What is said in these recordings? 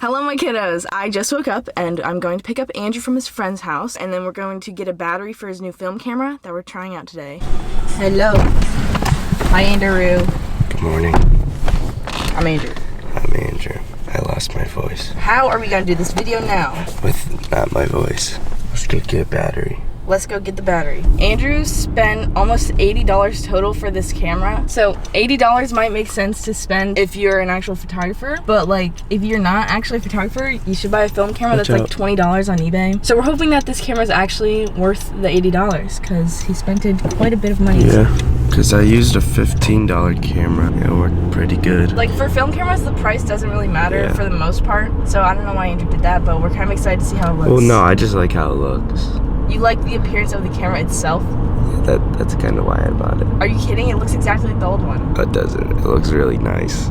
Hello, my kiddos. I just woke up and I'm going to pick up Andrew from his friend's house, and then we're going to get a battery for his new film camera that we're trying out today. Hello. Hi, Andrew. Good morning. I'm Andrew. I'm Andrew. I lost my voice. How are we going to do this video now? With not my voice. Let's go get a battery. Let's go get the battery. Andrew spent almost $80 total for this camera. So $80 might make sense to spend if you're an actual photographer, but like if you're not actually a photographer, you should buy a film camera that's like $20 on eBay. So we're hoping that this camera is actually worth the $80 because he spent quite a bit of money. Yeah, because I used a $15 camera. It worked pretty good. Like for film cameras, the price doesn't really matter for the most part. So I don't know why Andrew did that, but we're kind of excited to see how it looks. Well, no, I just like how it looks. You like the appearance of the camera itself? Yeah, that's kind of why I bought it. Are you kidding? It looks exactly like the old one. It doesn't. It looks really nice.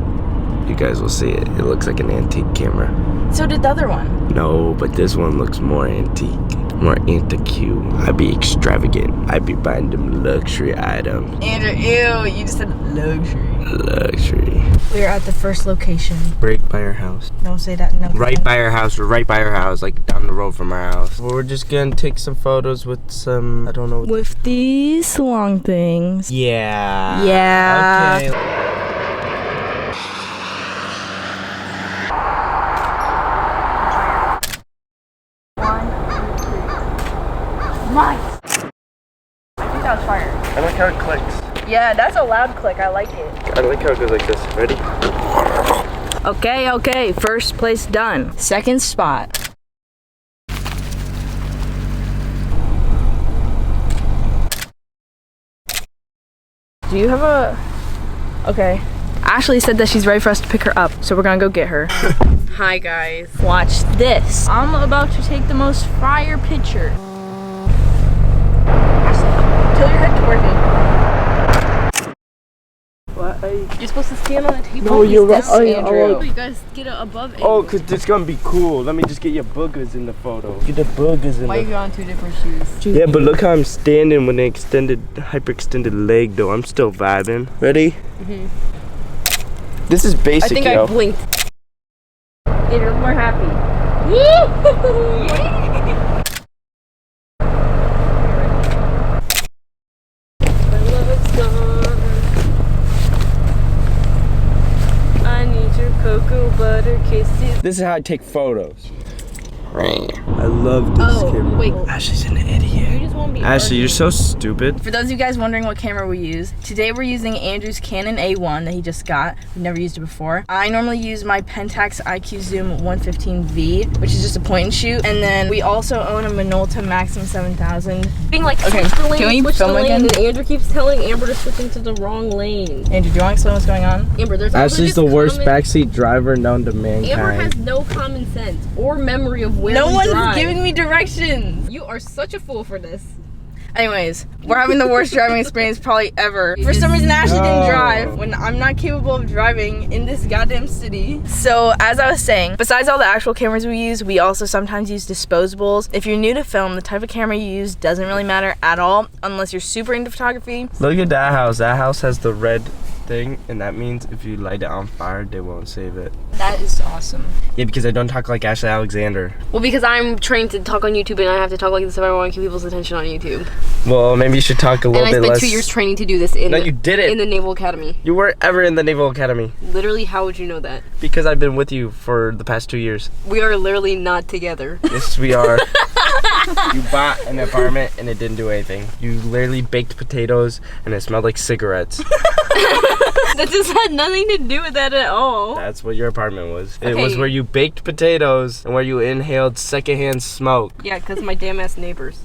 You guys will see it. It looks like an antique camera. So did the other one. No, but this one looks more antique. More antique. I'd be extravagant. I'd be buying them luxury items. Andrew, ew, you just said luxury. Luxury. We're at the first location. Right by our house. Don't say that, no. Right by our house. We're right by our house, like down the road from our house. We're just gonna take some photos with some, I don't know. With these long things. Yeah. Yeah. Okay. Nice. I think that was fire. I like how it clicks. Yeah, that's a loud click. I like it. I like how it goes like this. Ready? Okay. First place done. Second spot. Do you have a... Okay. Ashley said that she's ready for us to pick her up, so we're gonna go get her. Hi, guys. Watch this. I'm about to take the most fire picture. Tilt your head toward me. What? You're supposed to stand on the table. No, you're right. Andrew. You guys get it above Andrew. Oh, because it's going to be cool. Let me just get your boogers in the photo. Get the boogers in Why are you on two different shoes? Yeah, but look how I'm standing with an hyperextended leg, though. I'm still vibing. Ready? Mm-hmm. This is basic, I think I blinked. Andrew, look more happy. Cocoa butter kisses. This is how I take photos. I love this camera. Wait. Ashley's an idiot. You just won't be Ashley, you're so stupid. For those of you guys wondering what camera we use, today we're using Andrew's Canon A1 that he just got. We've never used it before. I normally use my Pentax IQ Zoom 115V, which is just a point and shoot. And then we also own a Minolta Maxim 7000. Being like, okay, switch the lane, can we switch film the lane, again? and Andrew keeps telling Amber to switch into the wrong lane. Andrew, do you want to explain what's going on? Amber, there's Ashley's the worst backseat driver known to mankind. Amber has no common sense or memory of where No we one's drive. giving me directions. You are such a fool for this. Anyways, we're having the worst driving experience probably ever. For some reason, Ashley didn't drive when I'm not capable of driving in this goddamn city. So, as I was saying, besides all the actual cameras we use, we also sometimes use disposables. If you're new to film, the type of camera you use doesn't really matter at all unless you're super into photography. Look at that house. That house has the red thing, and that means if you light it on fire, they won't save it. That is awesome. Yeah, because I don't talk like Ashley Alexander. Well, because I'm trained to talk on YouTube and I have to talk like this if I want to keep people's attention on YouTube. Well, maybe you should talk a little bit less. And I spent 2 years training to do this in No, you didn't. in the Naval Academy. You weren't ever in the Naval Academy. Literally, how would you know that? Because I've been with you for the past 2 years. We are literally not together. Yes, we are. You bought an apartment and it didn't do anything. You literally baked potatoes and it smelled like cigarettes. That just had nothing to do with that at all. That's what your apartment was. It Okay. was where you baked potatoes and where you inhaled secondhand smoke. Yeah, because my damn ass neighbors.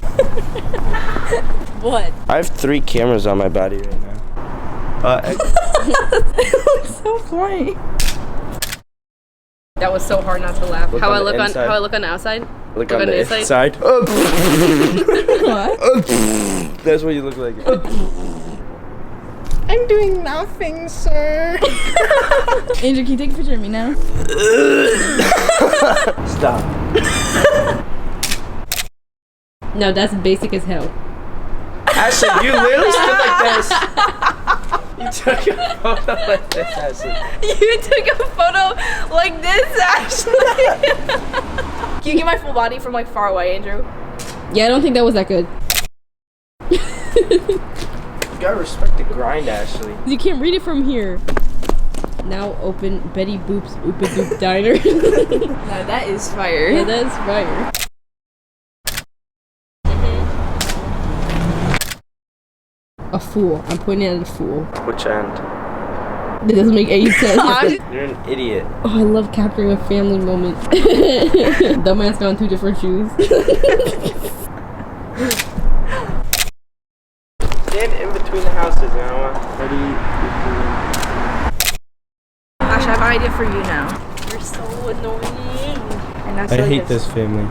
What? I have 3 cameras on my body right now. It looks so funny. That was so hard not to laugh. Look How on I the look on inside. how I look on the outside? Look on on the the inside? inside. What? That's what you look like. I'm doing nothing, sir. Andrew, can you take a picture of me now? Stop. No, that's basic as hell. Ashley, you literally stood like this. You took a photo like this, Ashley. You took a photo like this, Ashley. Can you get my full body from like far away, Andrew? Yeah, I don't think that was that good. You gotta respect the grind, Ashley. You can't read it from here. Now open Betty Boop's Oopa Doop Diner. No, that is fire. Yeah, that is fire. A fool. I'm pointing at a fool. Which end? That doesn't make any sense. You're an idiot. Oh, I love capturing a family moment. Dumbass got on 2 different shoes. Stand in between the houses, you know what? Ready? Ash, I have an idea for you now. You're so annoying. And that's I like hate this family.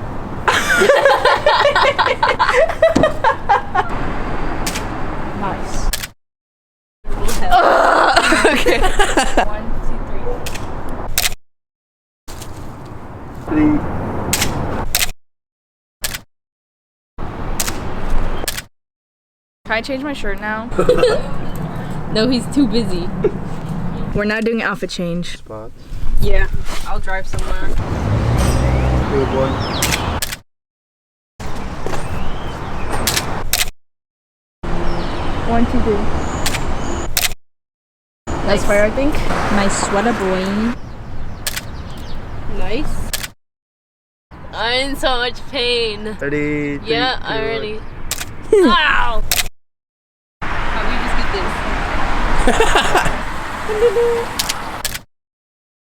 Nice. Okay. 1, 2, 3. 3. Can I change my shirt now? No, he's too busy. We're now doing outfit change. Spots. Yeah, I'll drive somewhere. Good boy. One, two, three. That's fire, I think. My sweater boy. Nice. I'm in so much pain. 30. Yeah, I already. Ow! How we just get this?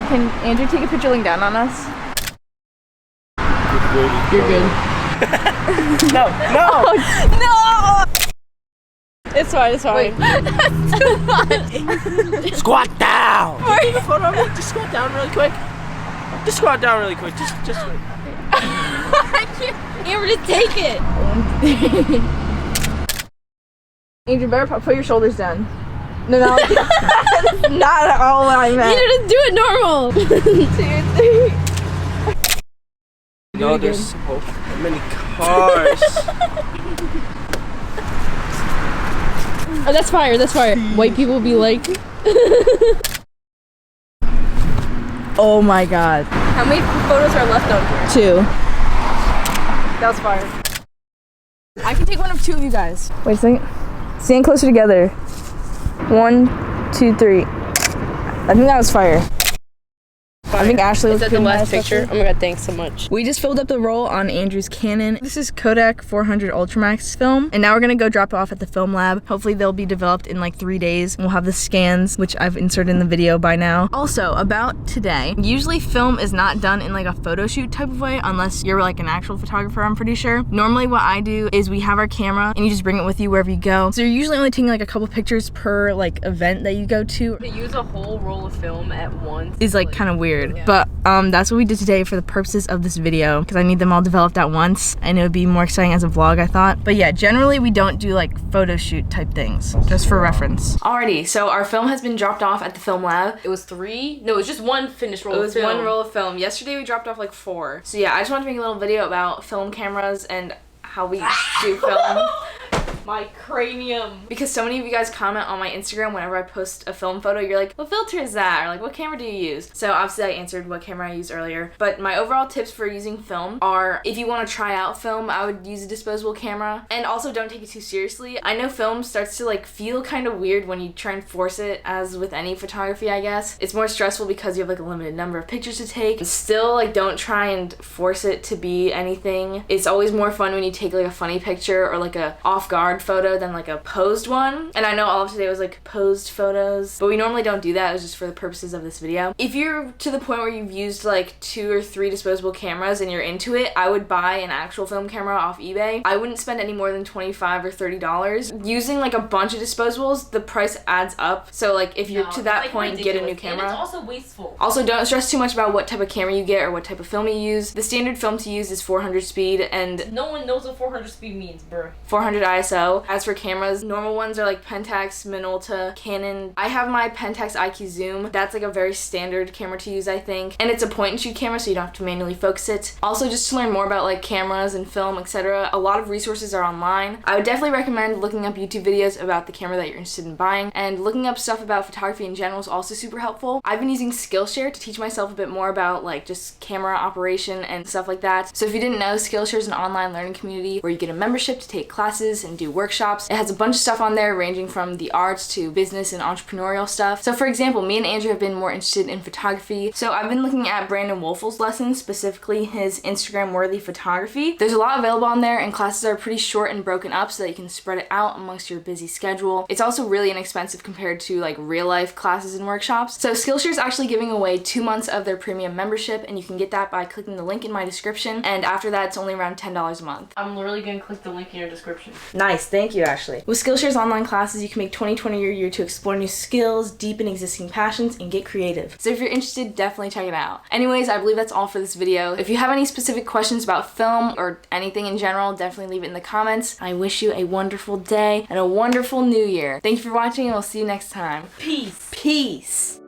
Can Andrew take a picture laying down on us? You're good. No, no! No! It's fine, it's fine. That's too much. Squat down! Take a photo of me. Just squat down really quick. Just squat down really quick. Just wait. I can't. Amber, just take it. Andrew, better put your shoulders down. No, no. That's not at all what I meant. You just do it normal. 2, 3. No, there's so many cars. Oh, that's fire, that's fire. White people will be like. Oh my god. How many photos are left on here? 2. That was fire. I can take one of 2 of you guys. Wait a second. Stand closer together. 1, 2, 3. I think that was fire. I think Ashley was Is that the last picture? Oh my god, thanks so much. We just filled up the roll on Andrew's Canon. This is Kodak 400 Ultramax film, and now we're gonna go drop it off at the film lab. Hopefully they'll be developed in like 3 days. We'll have the scans, which I've inserted in the video by now. Also, about today, usually film is not done in like a photo shoot type of way unless you're like an actual photographer, I'm pretty sure. Normally what I do is we have our camera and you just bring it with you wherever you go. So you're usually only taking like a couple pictures per like event that you go to. To use a whole roll of film at once Is like kind of weird, but that's what we did today for the purposes of this video because I need them all developed at once and it would be more exciting as a vlog, I thought. But yeah, generally we don't do like photo shoot type things, just for reference. Alrighty, so our film has been dropped off at the film lab. It was 3? No, it was just 1 finished roll of film. It was 1 roll of film. Yesterday we dropped off like 4. So yeah, I just wanted to make a little video about film cameras and how we do film. My cranium. Because so many of you guys comment on my Instagram whenever I post a film photo, you're like, what filter is that? Or like, what camera do you use? So obviously I answered what camera I used earlier. But my overall tips for using film are, if you want to try out film, I would use a disposable camera. And also don't take it too seriously. I know film starts to like feel kind of weird when you try and force it, as with any photography, I guess. It's more stressful because you have like a limited number of pictures to take. Still, like, don't try and force it to be anything. It's always more fun when you take like a funny picture or like a off-guard photo than like a posed one. And I know all of today was like posed photos, but we normally don't do that. It was just for the purposes of this video. If you're to the point where you've used like 2 or 3 disposable cameras and you're into it, I would buy an actual film camera off eBay. I wouldn't spend any more than $25 or $30. Using like a bunch of disposables, the price adds up. So like if you're to that point, get a new camera. And it's also wasteful. Also, don't stress too much about what type of camera you get or what type of film you use. The standard film to use is 400 speed and no one knows what 400 speed means, bruh. 400 ISO. below. As for cameras, normal ones are like Pentax, Minolta, Canon. I have my Pentax IQ Zoom. That's like a very standard camera to use, I think. And it's a point and shoot camera, so you don't have to manually focus it. Also, just to learn more about like cameras and film, etc., a lot of resources are online. I would definitely recommend looking up YouTube videos about the camera that you're interested in buying, and looking up stuff about photography in general is also super helpful. I've been using Skillshare to teach myself a bit more about like just camera operation and stuff like that. So if you didn't know, Skillshare is an online learning community where you get a membership to take classes and do workshops. It has a bunch of stuff on there ranging from the arts to business and entrepreneurial stuff. So for example, me and Andrew have been more interested in photography, so I've been looking at Brandon Wolfel's lessons, specifically his Instagram worthy photography. There's a lot available on there, and classes are pretty short and broken up so that you can spread it out amongst your busy schedule. It's also really inexpensive compared to like real life classes and workshops. So Skillshare is actually giving away 2 months of their premium membership, and you can get that by clicking the link in my description, and after that it's only around $10 a month. I'm literally gonna click the link in your description. Nice, thank you Ashley. With Skillshare's online classes, you can make 2020 your year to explore new skills, deepen existing passions, and get creative. So if you're interested, definitely check it out. Anyways, I believe that's all for this video. If you have any specific questions about film or anything in general, definitely leave it in the comments. I wish you a wonderful day and a wonderful new year. Thank you for watching, and we'll see you next time. Peace. Peace.